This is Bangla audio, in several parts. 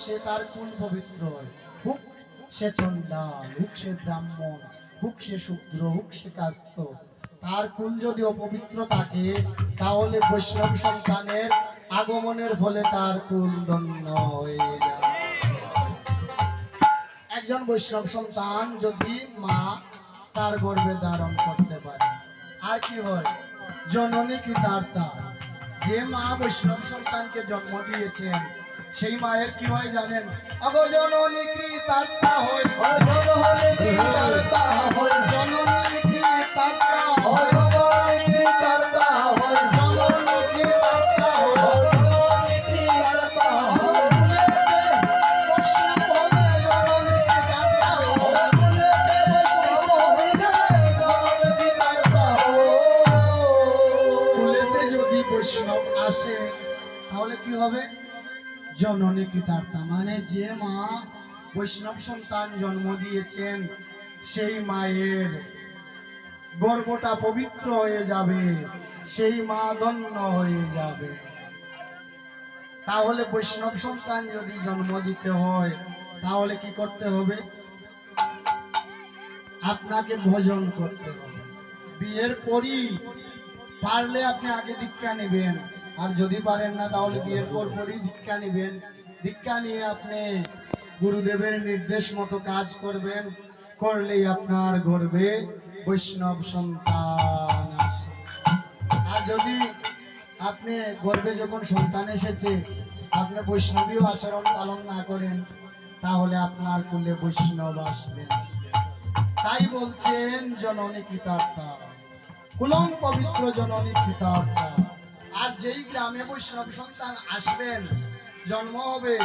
সে তার কুল পবিত্র হয়, হুক সে চন্ডাল, হুক সে ব্রাহ্মণ, হুক সে শূদ্র, হুক সে কাস্ত, তার কুল যদি অপবিত্র থাকে তাহলে বৈষ্ণব সন্তানের আগমনের ফলে তার কুল দণ্ড হয়ে যায়। একজন বৈষ্ণব সন্তান যদি মা তার গর্ভে ধারণ করতে পারে, আর কি হয়, জননী কৃতার্থা। যে মা বৈষ্ণব সন্তানকে জন্ম দিয়েছেন সেই মায়ের কি হয় জানেন? জননী কৃতার্থা হয়, জননী কৃতার্থা হয়, জননী কৃতার্থা হয়, জননী কৃতার্থা হয়, জননী কৃতার্থা হয়, জননী কৃতার্থা হয়। বৈষ্ণব হলে জননী কৃতার্থা হয়, বৈষ্ণব হলে জননী কৃতার্থা হয়। কুলেতে যদি বৈষ্ণব আসে তাহলে কি হবে? জননী কৃতার্থা, মানে যে মা বৈষ্ণব সন্তান জন্ম দিয়েছেন সেই মায়ের গর্ভটা পবিত্র হয়ে যাবে, সেই মা ধন্য হয়ে যাবে। তাহলে বৈষ্ণব সন্তান যদি জন্ম দিতে হয় তাহলে কি করতে হবে? আপনাকে ভজন করতে হবে। বিয়ের পরই পারলে আপনি আগে দীক্ষা নেবেন, আর যদি পারেন না তাহলে বিয়ের পরই দীক্ষা নেবেন। দীক্ষা নিয়ে আপনি গুরুদেবের নির্দেশ মতো কাজ করবেন, করলেই আপনার গর্ভে বৈষ্ণব সন্তান আসে। আর যদি আপনি গর্ভে যখন সন্তান এসেছে আপনি বৈষ্ণবীয় আচরণ পালন না করেন তাহলে আপনার কুলে বৈষ্ণব আসবে। তাই বলছেন জননী কৃতার্থা, কুলং পবিত্র জননী কৃতার্থা। আর যেই গ্রামে বৈষ্ণব সন্তান আসবেন, জন্ম হবে,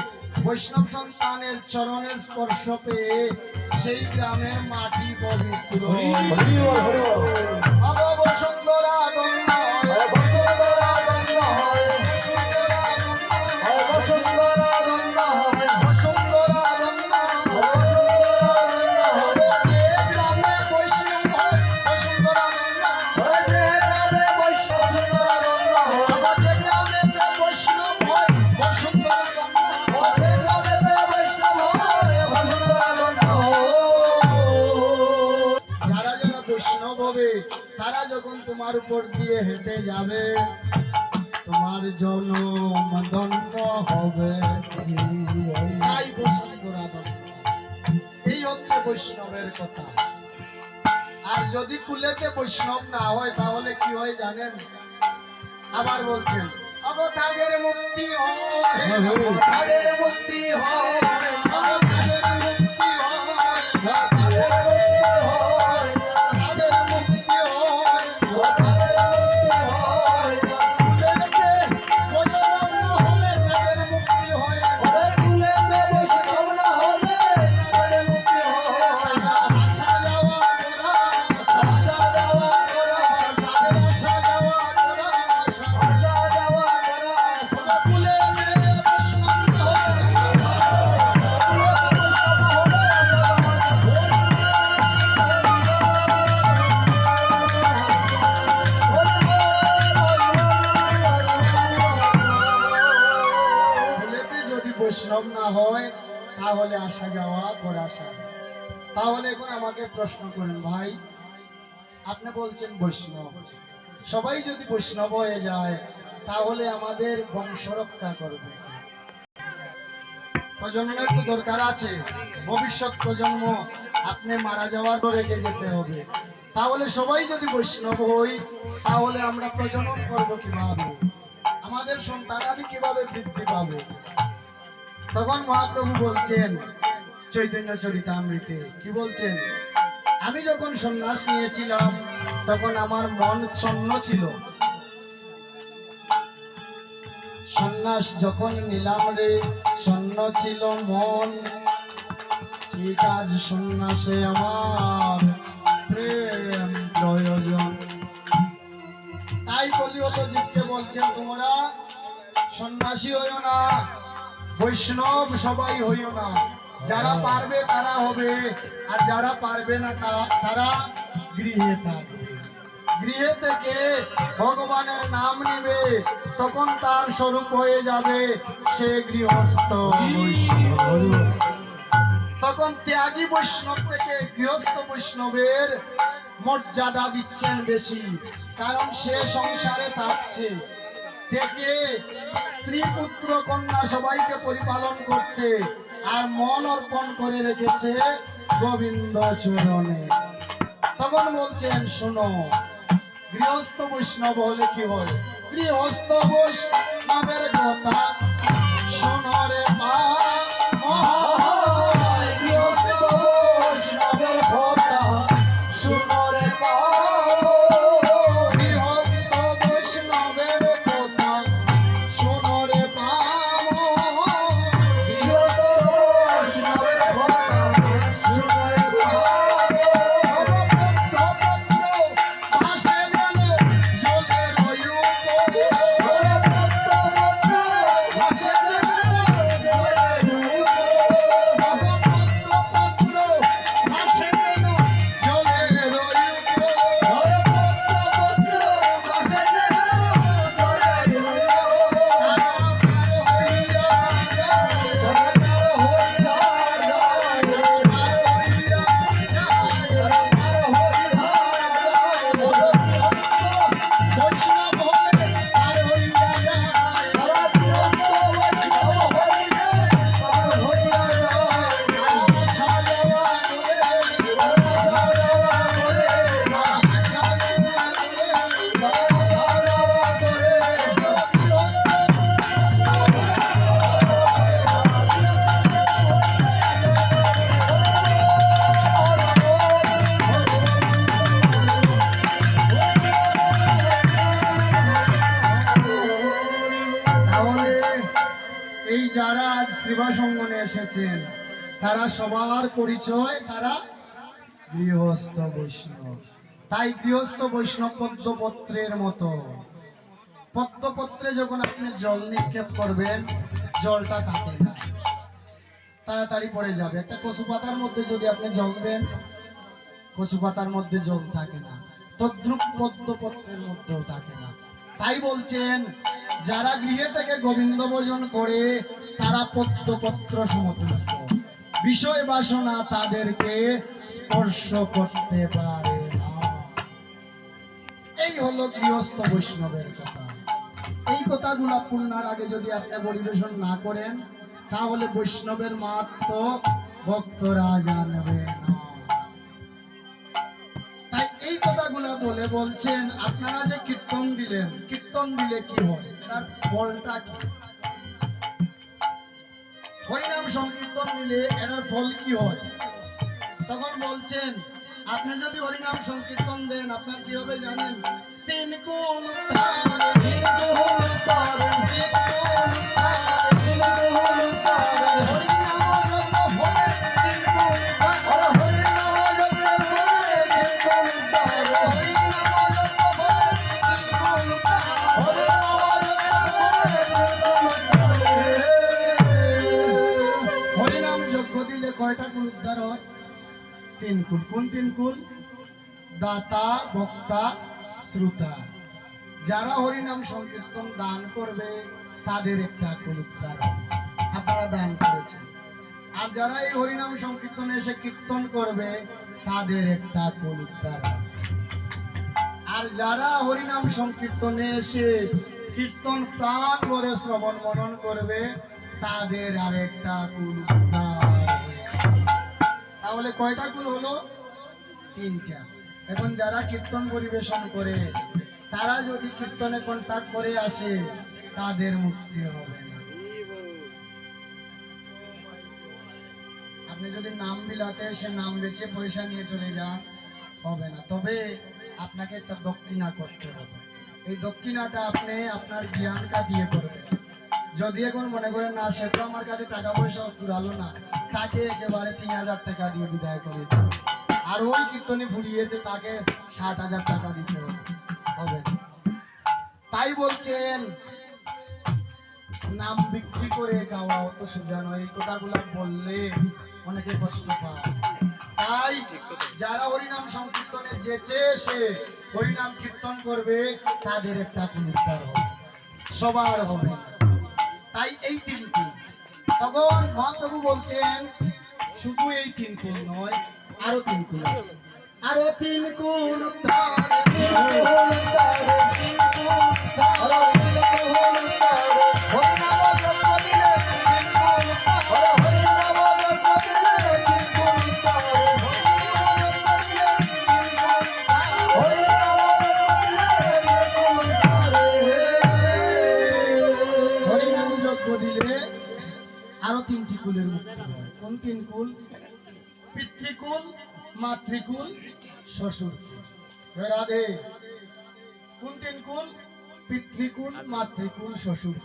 বৈষ্ণব সন্তানের চরণের স্পর্শ পেয়ে সেই গ্রামের মাটি পবিত্র। বসুন্ধরা ধন্য হয়, বসুন্ধরা ধন্য হয়, বসুন্ধরা ধন্য হয়, বসুন্ধরা ধন্য হয়, বসুন্ধরা ধন্য হয়। যে গ্রামে বৈষ্ণব হয় বসুন্ধরা ধন্য হয়, যে গ্রামে বৈষ্ণব ধন্য হয়, আমাদের গ্রামেতে বৈষ্ণব হয় বসুন্ধরা ধন্য হয়, যে গ্রামেতে বৈষ্ণব হয় বসুন্ধরা ধন্য হয়। যারা যারা বৈষ্ণব হবে তারা যখন তোমার উপর দিয়ে হেঁটে যাবে তোমার জনম ধন্য হবে। তাই বসুন্ধরা ধন্য, এই হচ্ছে বৈষ্ণবের কথা। আর যদি কুলেতে বৈষ্ণব না হয় তাহলে কি হয় জানেন? আবার বলছেন তাদের মুক্তি হয়, তাদের মুক্তি হয়, তাদের মুক্তি হয়, তাদের মুক্তি হয়, তাদের মুক্তি হয়, তাদের মুক্তি হয়। কুলেতে বৈষ্ণব না হলে তাদের মুক্তি হয়, কুলেতে বৈষ্ণব না হলে তাদের মুক্তি হয়। তারা আসা যাওয়া করা, আসা যাওয়া করা, তাদের আসা যাওয়া করা, আসা যাওয়া করা, কুলেতে বৈষ্ণব না হলে বৈষ্ণব না হয় তাহলে আসা যাওয়া করা। তাহলে এখন আমাকে প্রশ্ন করেন, ভাই আপনি বলছেন বৈষ্ণব, সবাই যদি বৈষ্ণব হয়ে যায় তাহলে আমাদের বংশ রক্ষা করবে, প্রজন্মের তো দরকার আছে, ভবিষ্যৎ প্রজন্ম আপনি মারা যাওয়ার পর রেখে যেতে হবে। তাহলে সবাই যদি বৈষ্ণব হই তাহলে আমরা প্রজনন করব কিভাবে, আমাদের সন্তানাদি কিভাবে বৃদ্ধি পাবে? তখন মহাপ্রভু বলছেন চৈতন্য চরিতামৃতে, কি বলছেন? আমি যখন সন্ন্যাস নিয়েছিলাম তখন আমার মন ছন্ন ছিল, সন্ন্যাস যখন নিলাম রে ছন্ন ছিল মন, এই কাজ সন্ন্যাসে আমার প্রেম প্রয়োজন। তাই কলিযুগ জীবকে বলছেন তোমরা সন্ন্যাসী হইও না, বৈষ্ণব সবাই হইও না। যারা পারবে তারা হবে, আর যারা পারবে না তারা গৃহে থাকবে। গৃহে থেকে ভগবানের নাম নিবে, তখন তার স্বরূপ হয়ে যাবে সে গৃহস্থ বৈষ্ণব। তখন ত্যাগী বৈষ্ণব থেকে গৃহস্থ বৈষ্ণবের মর্যাদা দিচ্ছেন বেশি, কারণ সে সংসারে থাকছে, থেকে স্ত্রী পুত্র কন্যা সবাইকে পরিপালন করছে, আর মন অর্পণ করে রেখেছে গোবিন্দ চরণে। তখন বলছেন শোনো, গৃহস্থ বৈষ্ণব হলে কি হয়? গৃহস্থ বৈষ্ণবের কথা শোনো রে মা, গৃহস্থ বৈষ্ণবের কথা শোনো রে মা, গৃহস্থ বৈষ্ণবের কথা শোনো রে মা, গৃহস্থ বৈষ্ণবের কথা শোনো রে মা। এই যারা আজ শ্রীবাসঙ্গনে এসেছেন তারা সবার পরিচয় তারা গৃহস্থ বৈষ্ণব। তাই গৃহস্থ বৈষ্ণব পদ্মপত্রের মতো। পদ্মপত্রে যখন আপনি জল নিক্ষেপ করবেন, জলটা থাকে না, তাড়াতাড়ি পড়ে যাবে। একটা কচু পাতার মধ্যে যদি আপনি জল দেন, কচু পাতার মধ্যে জল থাকে না, তদ্রূপ পদ্মপত্রের মধ্যেও থাকে না। তাই বলছেন যারা গৃহে থেকে গোবিন্দ ভজন করে তারা পদ্মপত্র সমতুল্য, বিষয় বাসনা তাদেরকে স্পর্শ করতে পারে না। এই হলো গৃহস্থ বৈষ্ণবের কথা। এই কথাগুলা পূর্ণার আগে যদি আপনি পরিবেশন না করেন, তাহলে বৈষ্ণবের মাহাত্ম্য ভক্তরা জানবে না। তাই এই কথাগুলা বলে বলছেন আপনারা যে কীর্তন দিলেন, কীর্তন দিলে কি হয়, এটার ফলটা কি? হরিনাম সংকীর্তন দিলে এটার ফল কি হয়? তখন বলছেন আপনি যদি হরিনাম সংকীর্তন দেন আপনার কি হবে জানেন? তিন কুল উদ্ধার, তিন কুল উদ্ধার, তিন কুল উদ্ধার, তিন কুল উদ্ধার, হরিনাম জপ হবে তিন কুল উদ্ধার, হরিনাম জপ হবে তিন কুল উদ্ধার, হরিনাম জপ হবে তিন কুল উদ্ধার, হরিনাম জপ হবে তিন কুল উদ্ধার। হরিনাম যজ্ঞ দিলে কয়টা কুল উদ্ধার হয়? তিন কুল। কোন তিন কুল? দাতা, বক্তা, শ্রোতা। যারা হরিনাম সংকীর্তন দান করবে তাদের একটা কুল উদ্ধার হবে, আপনারা দান করেছেন। আর যারা এই হরিনাম সংকীর্তনে এসে কীর্তন করবে তাদের একটা কুল উদ্ধার হবে। আর যারা হরিনাম সংকীর্তনে এসে কীর্তন প্রাণ ভরে শ্রবণ মনন করবে তাদের আরেকটা কুল উদ্ধার হবে। তাহলে কয়টা কুল হলো? তিনটা। এখন যারা কীর্তন পরিবেশন করে তারা যদি কীর্তনে কন্টাক্ট করে আসে তাদের মুক্তি হবে না। আপনি যদি নাম বিলাতে সে নাম বেচে পয়সা নিয়ে চলে যান, হবে না। তবে আপনাকে একটা দক্ষিণা করতে হবে। এই দক্ষিণাটা আপনি আপনার জ্ঞান কাটিয়ে করবেন। যদি এখন মনে করেন না সে তো আমার কাছে টাকা পয়সা ফুরালো না, তাকে একেবারে 3000 টাকা দিয়ে বিদায় করে দিন। আর ওই কীর্তনে ফুরিয়েছে তাকে 60,000 টাকা দিতে হবে। তাই বলছেন নাম বিক্রি করে গাওয়া অত সোজা নয়। এই কথাগুলো বললে অনেকে কষ্ট পায়। তাই যারা হরিনাম সংকীর্তনে যেচে সে হরিনাম কীর্তন করবে তাদের একটা পুরস্কার হবে, সবার হবে। তাই এই 3 কুল। তখন মহাপ্রভু বলছেন শুধু এই 3 কুল নয়, আরো 3 কুল আছে। আরো 3 কুল হরিনাম যজ্ঞ দিলে আরো 3টি কুলের মুক্তি হয়। কোন 3 কুল? পিতৃকুল, মাতৃকুল, শ্বশুর। রাধে। কোন 3 কুল? পিতৃকুল, মাতৃকুল, শ্বশুর।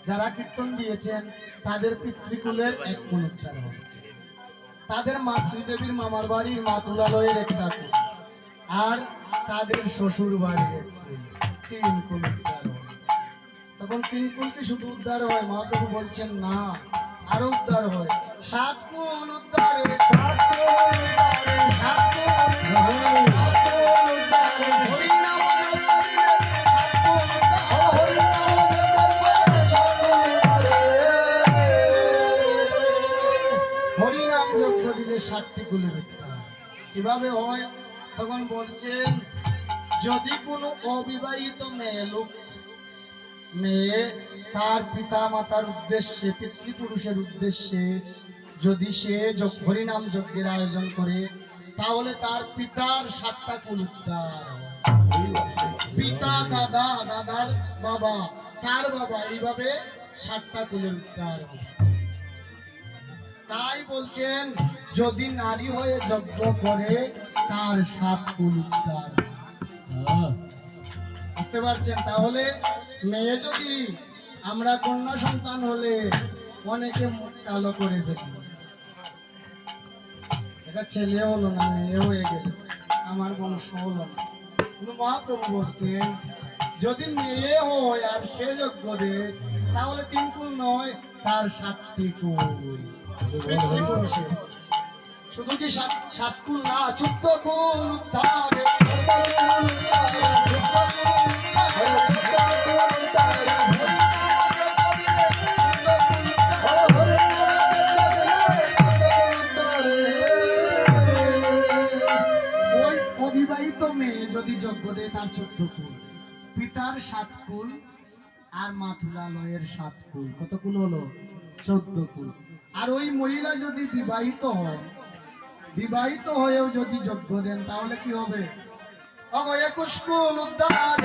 যারা কীর্তন দিয়েছেন তাদের পিতৃকুলের 1 কুল উদ্ধার হবে, তাদের মাতৃদেবীর মামার বাড়ির মাতুলালয়ের 1টা কুল, আর তাদের শ্বশুর বাড়ির 1 কুল, 3 কুল উদ্ধার হবে। তখন 3 কুল কি শুধু উদ্ধার হয়? মহাপ্রভু বলছেন না, আরো উদ্ধার হয়। 7 কুল উদ্ধার হয়। 7 কুল উদ্ধার হয়। 7 কুল উদ্ধার হয়। হরিনাম হরিনাম যজ্ঞ দিলে 7টি কুলের উদ্ধার। কিভাবে হয়? তখন বলছেন যদি কোনো অবিবাহিত মেয়ে তার পিতা মাতার উদ্দেশ্যে, পিতৃপুরুষের উদ্দেশ্যে যদি সে হরিনাম যজ্ঞের আয়োজন করে তাহলে তার পিতার 7টা কুল উদ্ধার হয়। পিতা, দাদা, দাদার বাবা, তার বাবা, এইভাবে 7টা কুলের উদ্ধার হবে। তাই বলছেন যদি নারী হয়ে যজ্ঞ করে তার 7 কুল উদ্ধার। বুঝতে পারছেন? তাহলে মেয়ে যদি, আমরা কন্যা সন্তান হলে অনেকে মুখ কালো করে ফেলি, এটা ছেলে হলো না মেয়ে হয়ে গেল, আমার বংশ হলো না। কিন্তু মহাপ্রভু বলছেন যদি মেয়ে হয় আর সে যজ্ঞ দেয় তাহলে 3 কুল নয়, তার 7টি কুল। পিতৃপুরুষের শুধু কি 7 কুল না, 14 কুল উদ্ধার। ওই অবিবাহিত মেয়ে যদি যজ্ঞ দেয় তার 14 কুল, পিতার 7 কুল, আর মাতুলালয়ের 7 কুল। কত কুল হলো? 14 কুল। আর ওই মহিলা যদি বিবাহিত হয়, বিবাহিত হয়েও যদি যজ্ঞ দেন তাহলে কি হবে? 21 কুল উদ্ধার।